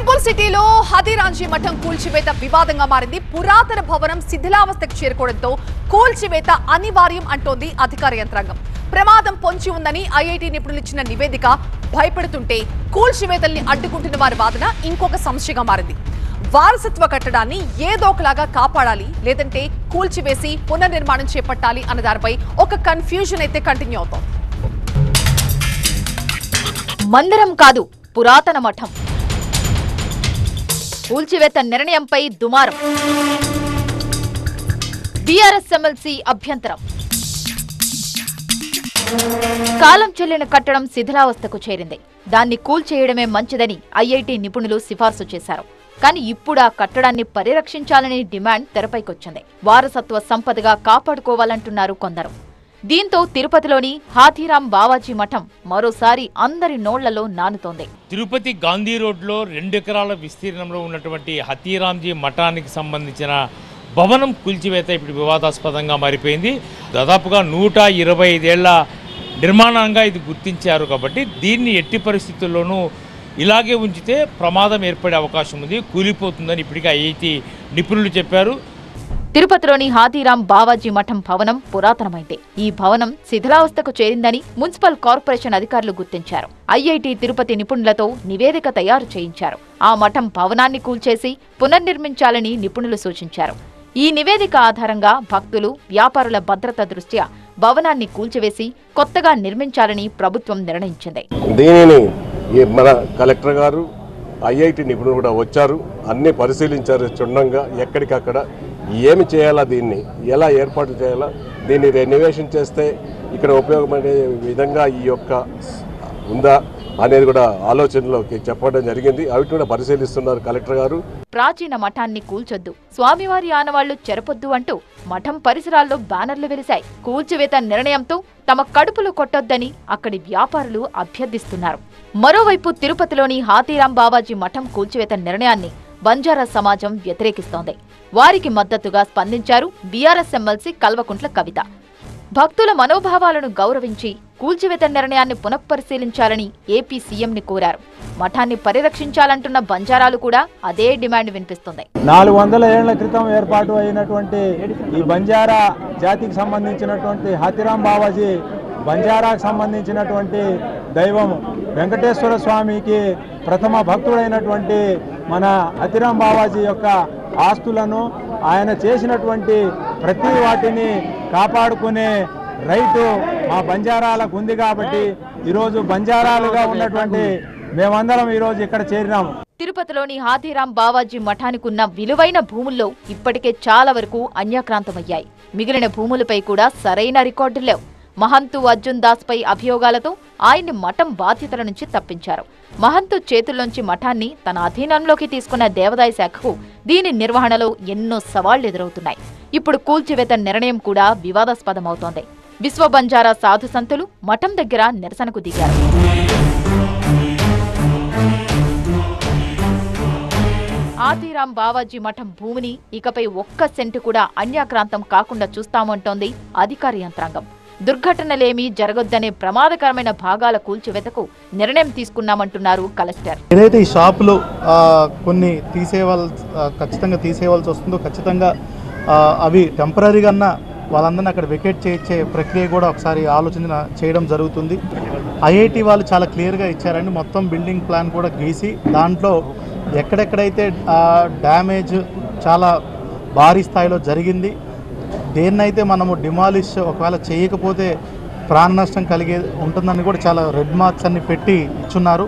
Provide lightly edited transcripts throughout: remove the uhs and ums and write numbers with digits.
Temple సిటీలో హథీరాంజీ మఠం కూల్చివేత వివాదంగా మారింది. పురాతన భవనం శిథిలావస్థకు చేరుకోవడంతో కూల్చివేత అనివార్యం అంటోంది అధికార యంత్రాంగం. ప్రమాదం పొంచి ఉందని ఐఐటి నిపుణులు ఇచ్చిన నివేదిక భయపెడుతుంటే కూల్చివేతల్ని అడ్డుకుంటున్న వారి వాదన ఇంకొక సమస్యగా మారింది. వారసత్వ కట్టడాన్ని ఏదోకలాగా కాపాడాలి, లేదంటే కూల్చివేసి పునర్నిర్మాణం చేపట్టాలి అన్న దానిపై ఒక కన్ఫ్యూజన్ అయితే కంటిన్యూ అవుతోంది. మందిరం కాదు, పురాతన మఠం కూల్చివేత నిర్ణయంపై దుమారం. బీఆర్ఎస్ ఎమ్మెల్సీ అభ్యంతరం. కాలం చెల్లిన కట్టడం శిథిలావస్థకు చేరింది. దాన్ని కూల్చేయడమే మంచిదని ఐఐటి నిపుణులు సిఫార్సు చేశారు. కానీ ఇప్పుడు ఆ కట్టడాన్ని పరిరక్షించాలనే డిమాండ్ తెరపైకొచ్చింది. వారసత్వ సంపదగా కాపాడుకోవాలంటున్నారు కొందరు. దీంతో తిరుపతిలోని హాథీరాం బావాజీ మఠం మరోసారి అందరి నోళ్లలో నానుతోంది. తిరుపతి గాంధీ రోడ్లో 2 ఎకరాల విస్తీర్ణంలో ఉన్నటువంటి హథీరాంజీ మఠానికి సంబంధించిన భవనం కూల్చివేత ఇప్పుడు వివాదాస్పదంగా మారిపోయింది. దాదాపుగా 125 ఏళ్ల నిర్మాణంగా ఇది గుర్తించారు. కాబట్టి దీన్ని ఎట్టి పరిస్థితుల్లోనూ ఇలాగే ఉంచితే ప్రమాదం ఏర్పడే అవకాశం ఉంది, కూలిపోతుందని ఇప్పటికే ఐఐటి నిపుణులు చెప్పారు. తిరుపతిలోని హాథీరాం బావాజీ మఠం భవనం పురాతనమైంది. ఈ భవనం శిథిలావస్థకు చేరిందని మున్సిపల్ కార్పొరేషన్ అధికారులు గుర్తించారు. ఐఐటి తిరుపతి నిపుణులతో నివేదిక తయారు చేయించారు. ఆ మఠం భవనాన్ని కూల్చేసి పునర్నిర్మించాలని నిపుణులు సూచించారు. ఈ నివేదిక ఆధారంగా భక్తులు, వ్యాపారుల భద్రత దృష్ట్యా భవనాన్ని కూల్చివేసి కొత్తగా నిర్మించాలని ప్రభుత్వం నిర్ణయించింది. దీనిని మన కలెక్టర్ గారు, ఐఐటి నిపుణులు కూడా వచ్చారు, అన్ని పరిశీలించారు. క్షుణ్ణంగా ఎక్కడికక్కడ ఏమి చేయాలా, దీన్ని ఎలా ఏర్పాటు చేయాలా, దీన్ని రెనోవేషన్ చేస్తే ఇక్కడ ఉపయోగపడే విధంగా ఈ యొక్క ఉందా అనేది కూడా ఆలోచనలోకి చెప్పడం జరిగింది. అవి కూడా పరిశీలిస్తున్నారు కలెక్టర్ గారు. ప్రాచీన మఠాన్ని కూల్చొద్దు, స్వామివారి ఆనవాళ్లు చెరపొద్దు అంటూ మఠం పరిసరాల్లో బ్యానర్లు వెలిశాయి. కూల్చివేత నిర్ణయంతో తమ కడుపులు కొట్టొద్దని అక్కడి వ్యాపారులు అభ్యర్థిస్తున్నారు. మరోవైపు తిరుపతిలోని హాథీరాం బావాజీ మఠం కూల్చివేత నిర్ణయాన్ని బంజారా సమాజం వ్యతిరేకిస్తోంది. వారికి మద్దతుగా స్పందించారు బీఆర్ఎస్ ఎమ్మెల్సీ కల్వకుంట్ల కవిత. భక్తుల మనోభావాలను గౌరవించి కూల్చివేత నిర్ణయాన్ని పునఃపరిశీలించాలని ఏపీ సీఎంని కోరారు. మఠాన్ని పరిరక్షించాలంటున్న బంజారాలు కూడా అదే డిమాండ్ వినిపిస్తుంది. 400 ఏళ్ల క్రితం ఏర్పాటు అయినటువంటి ఈ బంజారా జాతికి సంబంధించినటువంటి హాథీరాం బావాజీ బంజారాకు సంబంధించినటువంటి దైవం వెంకటేశ్వర స్వామికి ప్రథమ భక్తుడైనటువంటి మన హాథీరాం బావాజీ యొక్క ఆస్తులను, ఆయన చేసినటువంటి ప్రతి వాటిని కాపాడుకునే రైటు మా బంజారాలకు ఉంది. కాబట్టి ఈరోజు బంజారాలుగా ఉన్నటువంటి మేమందరం ఈరోజు ఇక్కడ చేరినాము. తిరుపతిలోని హాథీరాం బావాజీ మఠానికున్న విలువైన భూముల్లో ఇప్పటికే చాలా వరకు అన్యాక్రాంతమయ్యాయి. మిగిలిన భూములపై కూడా సరైన రికార్డులు లేవు. మహంతు అర్జున్ దాస్ పై అభియోగాలతో ఆయన్ని మఠం బాధ్యతల నుంచి తప్పించారు. మహంతు చేతుల్లోంచి మఠాన్ని తన అధీనంలోకి తీసుకున్న దేవాదాయ శాఖకు దీని నిర్వహణలో ఎన్నో సవాళ్లు ఎదురవుతున్నాయి. ఇప్పుడు కూల్చివేత నిర్ణయం కూడా వివాదాస్పదమవుతోంది. విశ్వ బంజారా సాధు సంతులు మఠం దగ్గర నిరసనకు దిగారు. హాథీరాం బావాజీ మఠం భూమిని ఇకపై ఒక్క సెంటు కూడా అన్యాక్రాంతం కాకుండా చూస్తామంటోంది అధికార యంత్రాంగం. దుర్ఘటనలేమీ జరగొద్దనే ప్రమాదకరమైన భాగాల కూల్చివేతకు నిర్ణయం తీసుకున్నామంటున్నారు కలెక్టర్. ఏదైతే ఈ షాపులు కొన్ని ఖచ్చితంగా తీసేయవలసి వస్తుందో, ఖచ్చితంగా అవి టెంపరీగా వాళ్ళందరినీ అక్కడ వెకేట్ చేయించే ప్రక్రియ కూడా ఒకసారి ఆలోచన చేయడం జరుగుతుంది. ఐఐటి వాళ్ళు చాలా క్లియర్గా ఇచ్చారండి. మొత్తం బిల్డింగ్ ప్లాన్ కూడా గీసి దాంట్లో ఎక్కడెక్కడైతే డ్యామేజ్ చాలా భారీ స్థాయిలో జరిగింది, దేన్నైతే మనము డిమాలిష్ ఒకవేళ చేయకపోతే ప్రాణ నష్టం కలిగే ఉంటుందని కూడా చాలా రెడ్ మార్క్స్ అన్ని పెట్టి ఇచ్చున్నారు.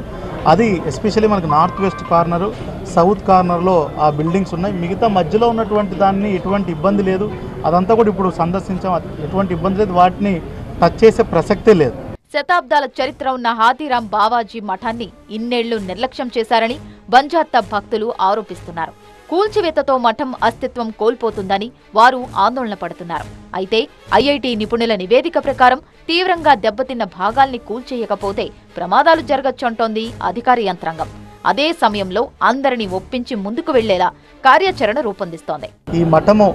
అది ఎస్పెషల్లీ మనకు నార్త్ వెస్ట్ కార్నరు, సౌత్ కార్నర్లో ఆ బిల్డింగ్స్ ఉన్నాయి. మిగతా మధ్యలో ఉన్నటువంటి దాన్ని ఎటువంటి ఇబ్బంది లేదు. అదంతా కూడా ఇప్పుడు సందర్శించాం, ఎటువంటి ఇబ్బంది లేదు. వాటిని టచ్ చేసే ప్రసక్తే లేదు. శతాబ్దాల చరిత్ర ఉన్న హాథీరాం బావాజీ మఠాన్ని ఇన్నేళ్లు నిర్లక్ష్యం చేశారని బంజారా భక్తులు ఆరోపిస్తున్నారు. కూల్చివేతతో మఠం అస్తిత్వం కోల్పోతుందని వారు ఆందోళన పడుతున్నారు. అయితే ఐఐటి నిపుణుల నివేదిక ప్రకారం తీవ్రంగా దెబ్బతిన్న భాగాల్ని కూల్చేయకపోతే ప్రమాదాలు జరగచ్చంటోంది అధికార యంత్రాంగం. అదే సమయంలో అందరినీ ఒప్పించి ముందుకు వెళ్లేలా కార్యాచరణ రూపొందిస్తోంది. ఈ మఠము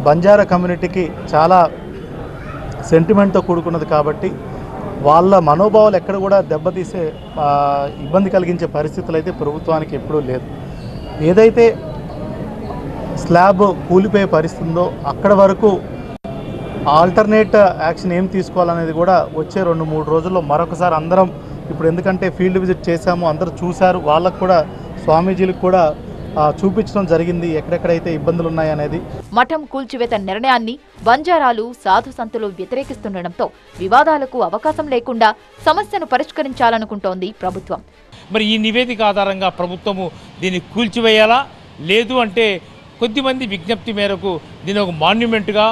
బంజారా కమ్యూనిటీకి చాలా సెంటిమెంట్తో కూడుకున్నది కాబట్టి వాళ్ళ మనోభావాలు ఎక్కడ కూడా దెబ్బతీసే ఇబ్బంది కలిగించే పరిస్థితులు అయితే ప్రభుత్వానికి ఎప్పుడూ లేదు. ఏదైతే స్లాబ్ కూలిపోయే పరిస్థితి ఉందో అక్కడ వరకు ఆల్టర్నేట్ యాక్షన్ ఏం తీసుకోవాలనేది కూడా వచ్చే 2-3 రోజుల్లో మరొకసారి అందరం ఇప్పుడు, ఎందుకంటే ఫీల్డ్ విజిట్ చేశాము, అందరూ చూశారు, వాళ్ళకు కూడా స్వామీజీలకు కూడా చూపించడం జరిగింది ఎక్కడెక్కడైతే ఇబ్బందులు ఉన్నాయనేది. మఠం కూల్చివేత నిర్ణయాన్ని బంజారాలు సాధు సంతులు వ్యతిరేకిస్తుండటంతో వివాదాలకు అవకాశం లేకుండా సమస్యను పరిష్కరించాలనుకుంటోంది ప్రభుత్వం. మరి ఈ నివేదిక ఆధారంగా ప్రభుత్వము దీన్ని కూల్చివేయాలా, లేదు అంటే కొద్దిమంది విజ్ఞప్తి మేరకు దీని ఒక మాన్యుమెంట్గా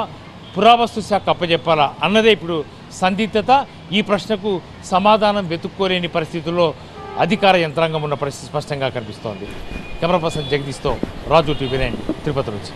పురావస్తు శాఖ అప్పచెప్పాలా అన్నదే ఇప్పుడు సందిగ్ధత. ఈ ప్రశ్నకు సమాధానం వెతుక్కోలేని పరిస్థితుల్లో అధికార యంత్రాంగం ఉన్న పరిస్థితి స్పష్టంగా కనిపిస్తోంది. కెమెరా పర్సన్ జగదీష్తో రాజు, TV9 తిరుపతి నుంచి.